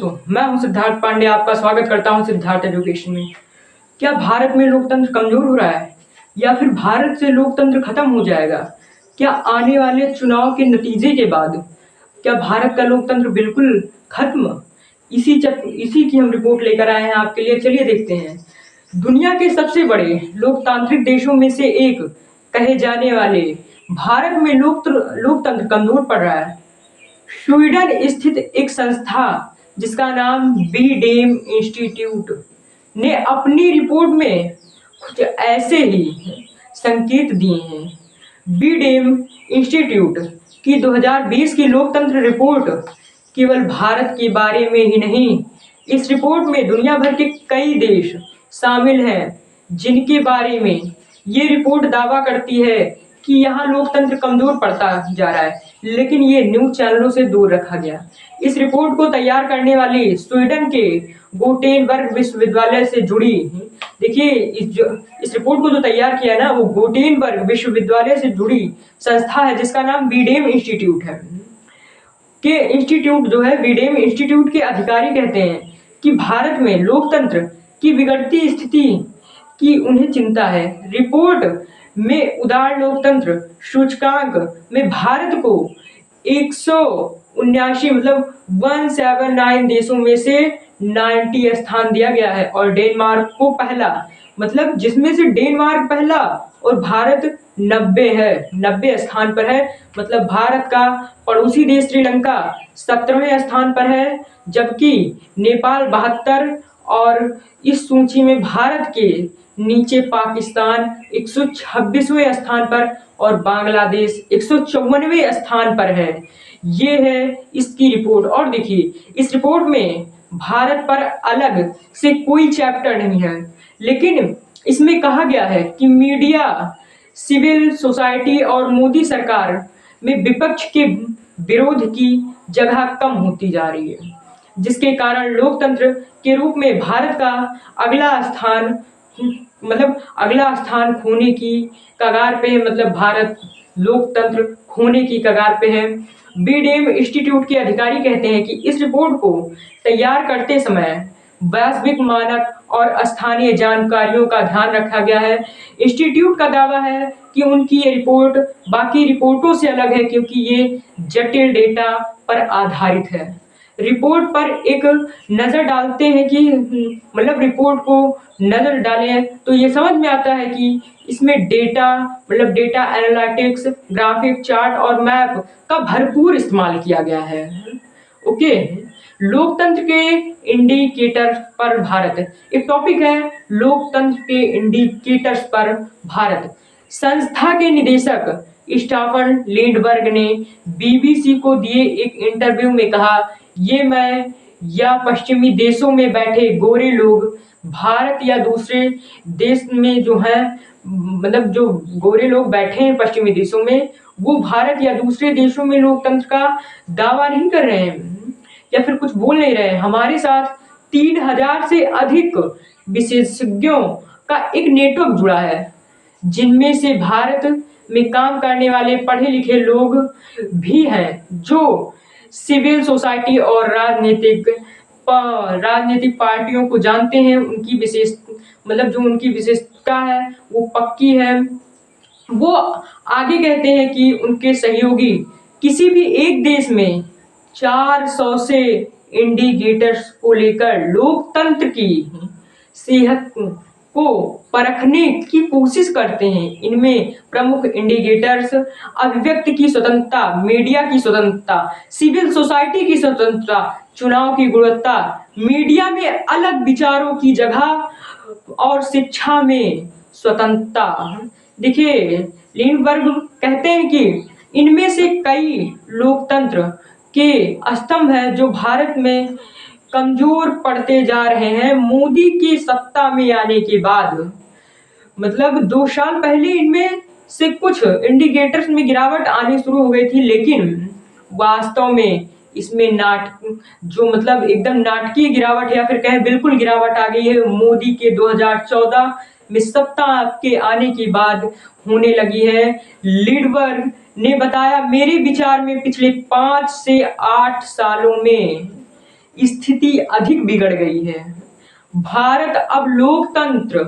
दोस्तों, मैं हूं सिद्धार्थ पांडे। आपका स्वागत करता हूं सिद्धार्थ एजुकेशन में। क्या भारत में लोकतंत्र कमजोर हो रहा है या फिर भारत से लोकतंत्र खत्म हो जाएगा? क्या आने वाले चुनाव के नतीजे के बाद क्या भारत का लोकतंत्र बिल्कुल खत्म? इसी की हम रिपोर्ट लेकर आए हैं आपके लिए। चलिए देखते हैं। दुनिया के सबसे बड़े लोकतांत्रिक देशों में से एक कहे जाने वाले भारत में लोकतंत्र कमजोर पड़ रहा है। स्वीडन स्थित एक संस्था जिसका नाम बीडेम इंस्टीट्यूट ने अपनी रिपोर्ट में कुछ ऐसे ही संकेत दिए हैं। बीडेम इंस्टीट्यूट की 2020 की लोकतंत्र रिपोर्ट केवल भारत के बारे में ही नहीं, इस रिपोर्ट में दुनिया भर के कई देश शामिल हैं जिनके बारे में ये रिपोर्ट दावा करती है कि यहाँ लोकतंत्र कमजोर पड़ता जा रहा है, लेकिन ये न्यूज चैनलों से दूर रखा गया। इस रिपोर्ट को तैयार करने वाली स्वीडन के गोटेनबर्ग विश्वविद्यालय से जुड़ी, देखिए इस रिपोर्ट को जो तैयार किया ना, वो गोटेनबर्ग विश्वविद्यालय से जुड़ी संस्था है जिसका नाम बीडेम इंस्टीट्यूट है। के इंस्टीट्यूट जो है, बीडेम इंस्टीट्यूट के अधिकारी कहते हैं कि भारत में लोकतंत्र की बिगड़ती स्थिति की उन्हें चिंता है। रिपोर्ट में उदार लोकतंत्र सूचकांक में भारत को 179 मतलब 179 देशों में से 90 स्थान दिया गया है और डेनमार्क को पहला, मतलब जिसमें से डेनमार्क पहला और भारत 90 स्थान पर है। मतलब भारत का पड़ोसी देश श्रीलंका 17वें स्थान पर है, जबकि नेपाल 72 और इस सूची में भारत के नीचे पाकिस्तान 126वें स्थान पर और बांग्लादेश 154वें स्थान पर है। ये है इसकी रिपोर्ट। और देखिए, इस रिपोर्ट में भारत पर अलग से कोई चैप्टर नहीं है, लेकिन इसमें कहा गया है कि मीडिया, सिविल सोसाइटी और मोदी सरकार में विपक्ष के विरोध की जगह कम होती जा रही है, जिसके कारण लोकतंत्र के रूप में भारत का अगला स्थान खोने की कगार पे है। मतलब भारत लोकतंत्र खोने की कगार पे है। बीडेम इंस्टीट्यूट के अधिकारी कहते हैं कि इस रिपोर्ट को तैयार करते समय वैश्विक मानक और स्थानीय जानकारियों का ध्यान रखा गया है। इंस्टीट्यूट का दावा है कि उनकी ये रिपोर्ट बाकी रिपोर्टों से अलग है क्योंकि ये जटिल डेटा पर आधारित है। रिपोर्ट पर एक नज़र डालते हैं कि रिपोर्ट को नज़र डालें तो ये समझ में आता है कि इसमें डेटा एनालिटिक्स, ग्राफिक, चार्ट और मैप का भरपूर इस्तेमाल किया गया है। ओके, लोकतंत्र के इंडिकेटर पर भारत, एक टॉपिक है लोकतंत्र के इंडिकेटर्स पर भारत। संस्था के निदेशक स्टीफन लिंडबर्ग ने बीबीसी को दिए एक इंटरव्यू में कहा, ये मैं या पश्चिमी देशों में बैठे गोरे लोग भारत या दूसरे देश में जो है, जो गोरे लोग बैठे हैं पश्चिमी देशों में, वो भारत या दूसरे देशों में लोकतंत्र का दावा नहीं कर रहे हैं या फिर कुछ बोल नहीं रहे हैं। हमारे साथ 3000 से अधिक विशेषज्ञों का एक नेटवर्क जुड़ा है, जिनमें से भारत में काम करने वाले पढ़े लिखे लोग भी हैं जो सिविल सोसाइटी और राजनीतिक पार्टियों को जानते हैं। उनकी उनकी विशेषता है वो पक्की है। वो आगे कहते हैं कि उनके सहयोगी किसी भी एक देश में 400 से इंडिकेटर्स को लेकर लोकतंत्र की सेहत को परखने की कोशिश करते हैं। इनमें प्रमुख इंडिकेटर्स अभिव्यक्ति की स्वतंत्रता, मीडिया की स्वतंत्रता, सिविल सोसाइटी की स्वतंत्रता, चुनाव की गुणवत्ता, मीडिया में अलग विचारों की जगह और शिक्षा में स्वतंत्रता। देखिए, लिंडबर्ग कहते हैं कि इनमें से कई लोकतंत्र के स्तंभ हैं जो भारत में कमजोर पड़ते जा रहे हैं। मोदी की सत्ता में आने के बाद 2 साल पहले इनमें से कुछ इंडिकेटर्स में गिरावट आनी शुरू हो गई थी, लेकिन वास्तव में इसमें एकदम नाटकीय गिरावट या फिर कहें बिल्कुल गिरावट आ गई है। मोदी के 2014 में सत्ता के आने के बाद होने लगी है। लिंडबर्ग ने बताया, मेरे विचार में पिछले 5 से 8 सालों में स्थिति अधिक बिगड़ गई है। भारत अब लोकतंत्र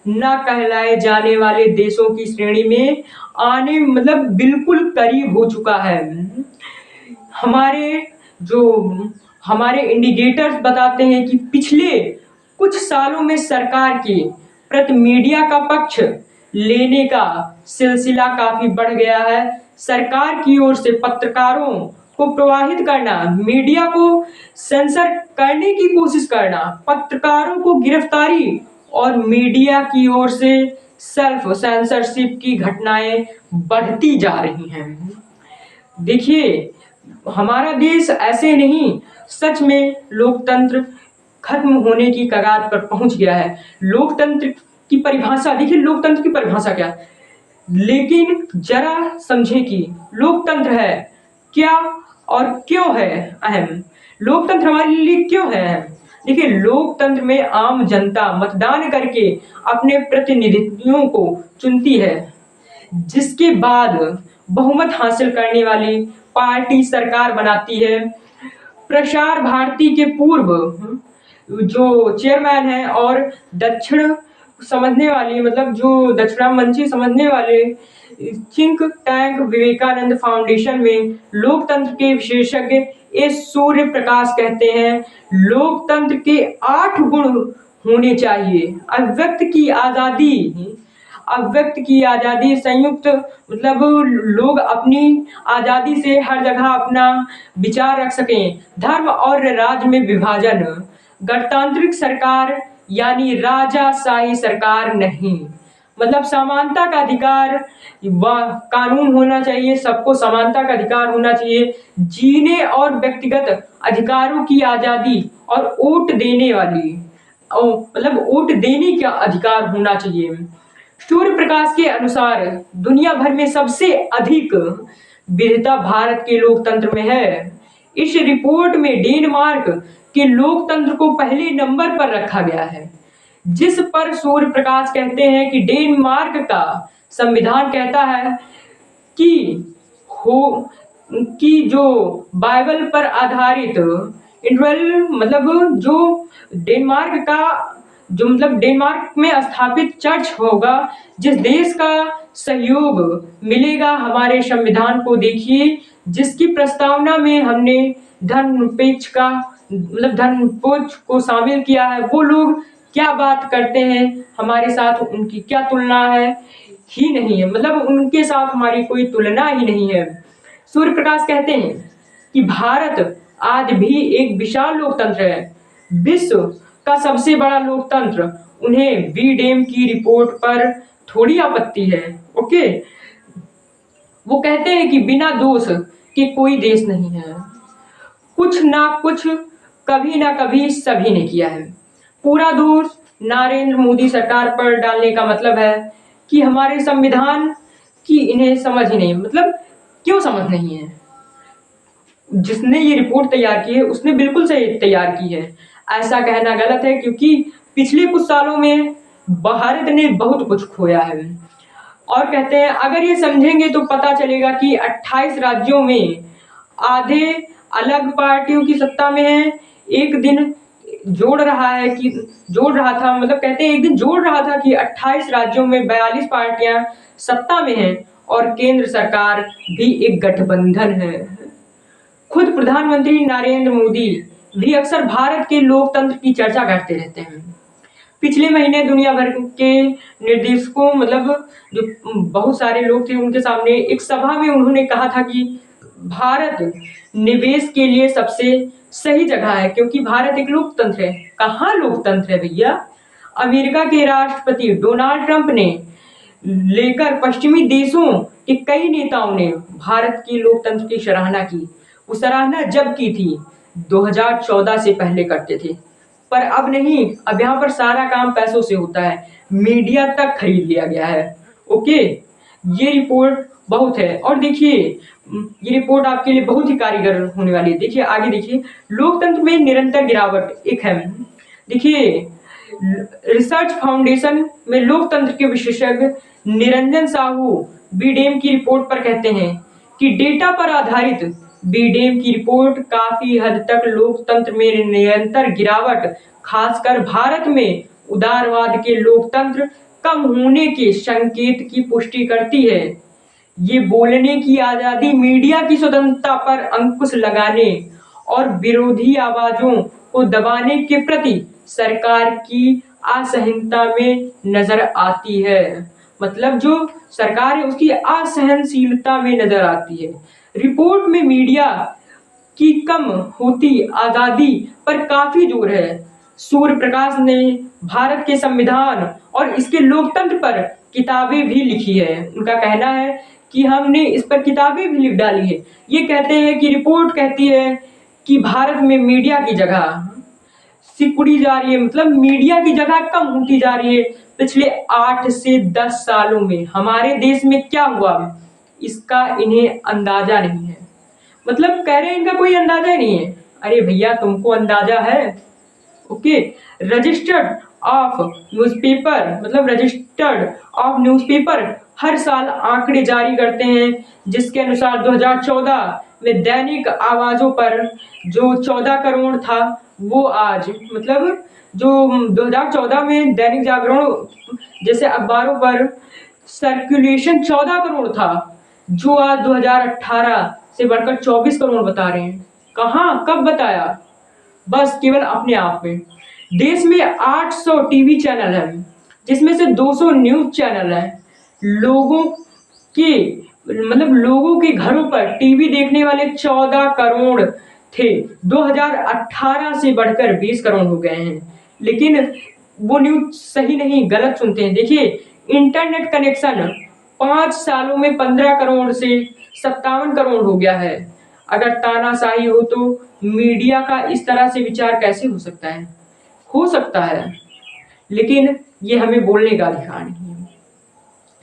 न कहलाए जाने वाले देशों की श्रेणी में आने बिल्कुल करीब हो चुका है। हमारे जो हमारे इंडिकेटर्स बताते हैं कि पिछले कुछ सालों में सरकार के प्रति मीडिया का पक्ष लेने का सिलसिला काफी बढ़ गया है। सरकार की ओर से पत्रकारों को प्रवाहित करना, मीडिया को सेंसर करने की कोशिश करना, पत्रकारों को गिरफ्तारी और मीडिया की ओर से सेल्फ सेंसरशिप की घटनाएं बढ़ती जा रही हैं। देखिए, हमारा देश ऐसे नहीं, सच में लोकतंत्र खत्म होने की कगार पर पहुंच गया है। लोकतंत्र की परिभाषा देखिए, लोकतंत्र की परिभाषा क्या है, लेकिन जरा समझें कि लोकतंत्र है क्या और क्यों है अहम। लोकतंत्र हमारे लिए क्यों है अहम? देखिए, लोकतंत्र में आम जनता मतदान करके अपने प्रतिनिधियों को चुनती है, जिसके बाद बहुमत हासिल करने वाली पार्टी सरकार बनाती है। प्रसार भारती के पूर्व जो चेयरमैन है और दक्षिण समझने वाली जो दक्षिणामंची समझने वाले थिंक टैंक विवेकानंद फाउंडेशन में लोकतंत्र के विशेषज्ञ एस सूर्य प्रकाश कहते हैं, लोकतंत्र के 8 गुण होने चाहिए। अभिव्यक्त की आजादी, संयुक्त लोग अपनी आजादी से हर जगह अपना विचार रख सकें, धर्म और राज्य में विभाजन, गणतांत्रिक सरकार यानी राजाशाही सरकार नहीं, समानता का अधिकार, कानून होना चाहिए, सबको समानता का अधिकार होना चाहिए, जीने और व्यक्तिगत अधिकारों की आजादी और वोट देने का अधिकार होना चाहिए। सूर्य प्रकाश के अनुसार दुनिया भर में सबसे अधिक विविधता भारत के लोकतंत्र में है। इस रिपोर्ट में डेनमार्क के लोकतंत्र को पहले नंबर पर रखा गया है, जिस पर सूर्य प्रकाश कहते हैं कि डेनमार्क का संविधान कहता है कि जो बाइबल पर आधारित जो डेनमार्क में स्थापित चर्च होगा, जिस देश का सहयोग मिलेगा हमारे संविधान को देखिए, जिसकी प्रस्तावना में हमने धर्मनिरपेक्ष को शामिल किया है, वो लोग क्या बात करते हैं हमारे साथ, उनकी क्या तुलना है ही नहीं है, उनके साथ हमारी कोई तुलना ही नहीं है। सूर्य प्रकाश कहते हैं कि भारत आज भी एक विशाल लोकतंत्र है, विश्व का सबसे बड़ा लोकतंत्र। उन्हें वीडेम की रिपोर्ट पर थोड़ी आपत्ति है। ओके, वो कहते हैं कि बिना दोष के कोई देश नहीं है, कुछ ना कुछ कभी ना कभी सभी ने किया है। पूरा दोष नरेंद्र मोदी सरकार पर डालने का मतलब है कि हमारे संविधान की इन्हें समझ ही नहीं, क्यों समझ नहीं है? जिसने ये रिपोर्ट तैयार की है उसने बिल्कुल सही तैयार की है, ऐसा कहना गलत है, क्योंकि पिछले कुछ सालों में भारत ने बहुत कुछ खोया है। और कहते हैं अगर ये समझेंगे तो पता चलेगा कि 28 राज्यों में आधे अलग पार्टियों की सत्ता में है। एक दिन जोड़ रहा था कहते हैं एक दिन जोड़ रहा था कि 28 राज्यों में 42 पार्टियां सत्ता में हैं और केंद्र सरकार भी एक गठबंधन है। खुद प्रधानमंत्री नरेंद्र मोदी भी अक्सर भारत के लोकतंत्र की चर्चा करते रहते हैं। पिछले महीने दुनिया भर के निर्देशकों जो बहुत सारे लोग थे उनके सामने एक सभा में उन्होंने कहा था कि भारत निवेश के लिए सबसे सही जगह है, क्योंकि भारत एक लोकतंत्र है। कहाँ लोकतंत्र है भैया? अमेरिका के राष्ट्रपति डोनाल्ड ट्रंप ने लेकर पश्चिमी देशों के कई नेताओं ने भारत की लोकतंत्र की सराहना की। वो सराहना जब की थी 2014 से पहले करते थे, पर अब नहीं। अब यहाँ पर सारा काम पैसों से होता है, मीडिया तक खरीद लिया गया है। ओके, ये रिपोर्ट बहुत है और देखिए ये रिपोर्ट आपके लिए बहुत ही कारीगर होने वाली है। देखिए आगे देखिए, लोकतंत्र में निरंतर गिरावट एक है। देखिए रिसर्च फाउंडेशन में लोकतंत्र के विशेषज्ञ निरंजन साहू बीडेम की रिपोर्ट पर कहते हैं कि डेटा पर आधारित बीडेम की रिपोर्ट काफी हद तक लोकतंत्र में निरंतर गिरावट, खासकर भारत में उदारवाद के लोकतंत्र कम होने के संकेत की पुष्टि करती है। ये बोलने की आजादी, मीडिया की स्वतंत्रता पर अंकुश लगाने और विरोधी आवाजों को दबाने के प्रति सरकार की असहिष्णुता में नजर आती है। मतलब जो सरकार है उसकी असहनशीलता में नजर आती है। रिपोर्ट में मीडिया की कम होती आजादी पर काफी जोर है। सूर्य प्रकाश ने भारत के संविधान और इसके लोकतंत्र पर किताबें भी लिखी है। उनका कहना है कि हमने इस पर किताबें भी लिख डाली है। ये कहते हैं कि रिपोर्ट कहती है कि भारत में मीडिया की जगह सिकुड़ी जा रही है, मतलब मीडिया की जगह कम होती जा रही है। पिछले 8 से 10 सालों में हमारे देश में क्या हुआ इसका इन्हें अंदाजा नहीं है। मतलब कह रहे हैं इनका कोई अंदाजा ही नहीं है। अरे भैया तुमको अंदाजा है? ओके। रजिस्टर्ड ऑफ न्यूज़पेपर, मतलब रजिस्टर्ड ऑफ न्यूज़पेपर हर साल आंकड़े जारी करते हैं, जिसके अनुसार 2014 में दैनिक आवाजों पर जो 14 करोड़ था वो आज, मतलब जो 2014 में दैनिक जागरण जैसे अखबारों पर सर्कुलेशन 14 करोड़ था, जो आज 2018 से बढ़कर 24 करोड़ बता रहे हैं। कहाँ कब बताया? बस केवल अपने आप में। देश में 800 टीवी चैनल हैं, जिसमें से 200 न्यूज चैनल हैं। लोगों के लोगों के घरों पर टीवी देखने वाले 14 करोड़ थे, 2018 से बढ़कर 20 करोड़ हो गए हैं। लेकिन वो न्यूज सही नहीं, गलत सुनते हैं। देखिए, इंटरनेट कनेक्शन 5 सालों में 15 करोड़ से 57 करोड़ हो गया है। अगर तानाशाही हो तो मीडिया का इस तरह से विचार कैसे हो सकता है? हो सकता है, लेकिन ये हमें बोलने का अधिकार नहीं है।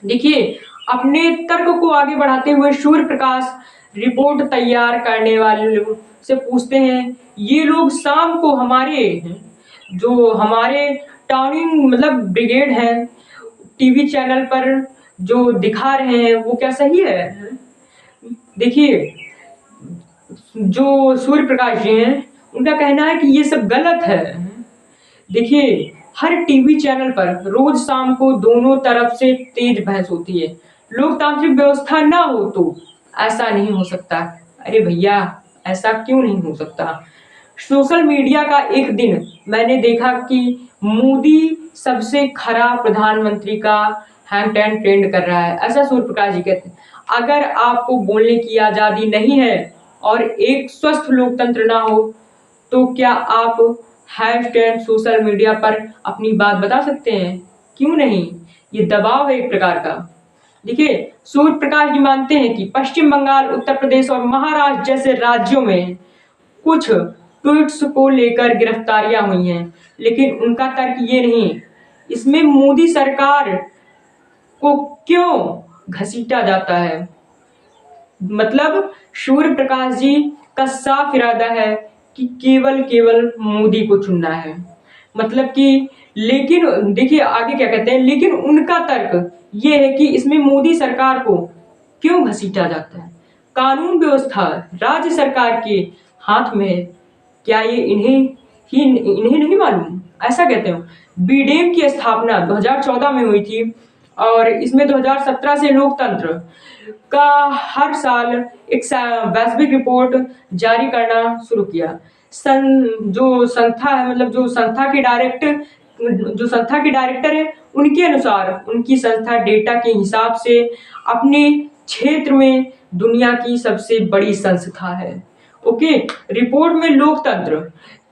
देखिए, अपने तर्क को आगे बढ़ाते हुए सूर्य प्रकाश रिपोर्ट तैयार करने वाले से पूछते हैं, ये लोग शाम को हमारे टाउनिंग मतलब ब्रिगेड है टीवी चैनल पर जो दिखा रहे हैं वो क्या सही है? देखिए, जो सूर्य प्रकाश जी हैं उनका कहना है कि ये सब गलत है। देखिए, हर टीवी चैनल पर रोज शाम को दोनों तरफ से तेज बहस होती है। लोकतांत्रिक व्यवस्था ना हो तो ऐसा नहीं हो सकता। अरे भैया, ऐसा क्यों नहीं हो सकता? सोशल मीडिया का एक दिन मैंने देखा कि मोदी सबसे खराब प्रधानमंत्री का हैशटैग ट्रेंड कर रहा है, ऐसा सूर्य प्रकाश जी कहते हैं। अगर आपको बोलने की आजादी नहीं है और एक स्वस्थ लोकतंत्र ना हो तो क्या आप हैशटैग सोशल मीडिया पर अपनी बात बता सकते हैं? क्यों नहीं? ये दबाव है एक प्रकार का। देखिए, सूर्य प्रकाश जी मानते हैं कि पश्चिम बंगाल, उत्तर प्रदेश और महाराष्ट्र जैसे राज्यों में कुछ ट्वीट्स को लेकर गिरफ्तारियां हुई हैं, लेकिन उनका तर्क ये नहीं, इसमें मोदी सरकार को क्यों घसीटा जाता है। मतलब सूर्य प्रकाश जी का साफ इरादा है कि केवल मोदी को चुनना है। मतलब कि, लेकिन देखिए आगे क्या कहते हैं, लेकिन उनका तर्क ये है कि इसमें मोदी सरकार को क्यों घसीटा जाता है। कानून व्यवस्था राज्य सरकार के हाथ में है, क्या ये इन्हें नहीं मालूम? ऐसा कहते हैं। बीडेम की स्थापना 2014 में हुई थी और इसमें 2017 से लोकतंत्र का हर साल एक वैश्विक रिपोर्ट जारी करना शुरू किया। जो संस्था है, मतलब जो संस्था के डायरेक्टर है, उनके अनुसार उनकी संस्था डेटा के हिसाब से अपने क्षेत्र में दुनिया की सबसे बड़ी संस्था है। ओके। रिपोर्ट में लोकतंत्र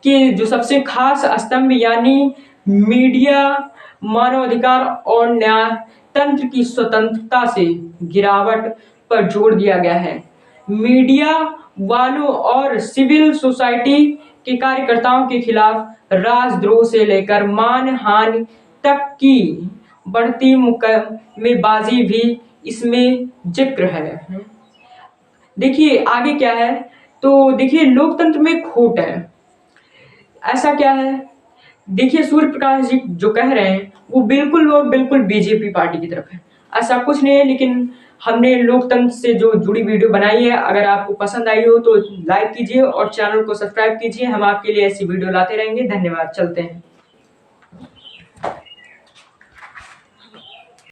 के जो सबसे खास स्तंभ यानी मीडिया, मानवाधिकार और न्यायतंत्र की स्वतंत्रता से गिरावट पर जोर दिया गया है। मीडिया वालों और सिविल सोसाइटी के कार्यकर्ताओं के खिलाफ राजद्रोह से लेकर मानहानि तक की बढ़ती मुकदमेबाजी भी इसमें जिक्र है। देखिए आगे क्या है, तो देखिए लोकतंत्र में खोट है। ऐसा क्या है? देखिए, सूर्य प्रकाश जी जो कह रहे हैं वो बिल्कुल और बिल्कुल बीजेपी पार्टी की तरफ है। ऐसा कुछ नहीं है, लेकिन हमने लोकतंत्र से जो जुड़ी वीडियो बनाई है। अगर आपको पसंद आई हो तो लाइक कीजिए और चैनल को सब्सक्राइब कीजिए। हम आपके लिए ऐसी वीडियो लाते रहेंगे। धन्यवाद। चलते हैं।